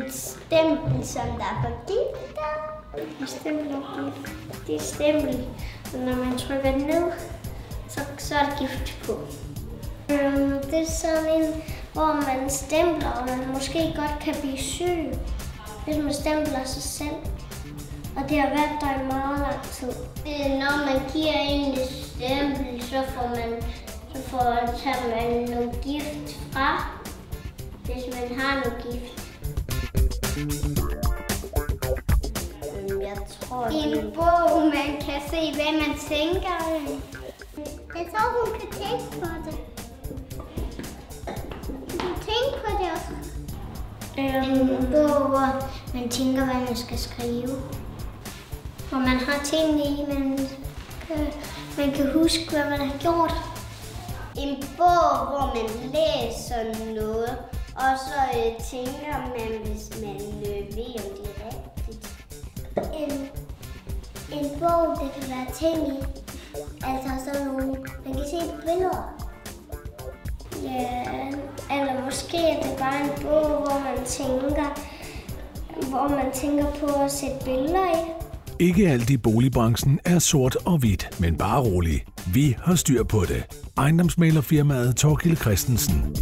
et stempel, som der er på gifter. Et stempel og gift. Det er et stempel, og når man trykker ned, så er der gift på. Det er sådan en, hvor man stempler, og man måske godt kan blive syg, hvis man stempler sig selv. Og det har været der i meget lang tid. Når man giver en et stempel, så tager man noget gift fra, hvis man har noget gift. Jeg tror, en bog, man kan se, hvad man tænker. Jeg tror, hun kan tænke på det. Hun kan tænke på det også. En bog, hvor man tænker, hvad man skal skrive. Hvor man har tingene i, man kan huske, hvad man har gjort. En bog, hvor man læser noget, og så tænker man, hvis man ved, om det er rigtigt. En bog, det kan være ting i. Altså sådan nogle, man kan se på billeder. Ja, eller måske er det bare en bog, hvor man tænker på at sætte billeder i. Ikke alt i boligbranchen er sort og hvidt, men bare rolig. Vi har styr på det. Ejendomsmæglerfirmaet Thorkild Christensen.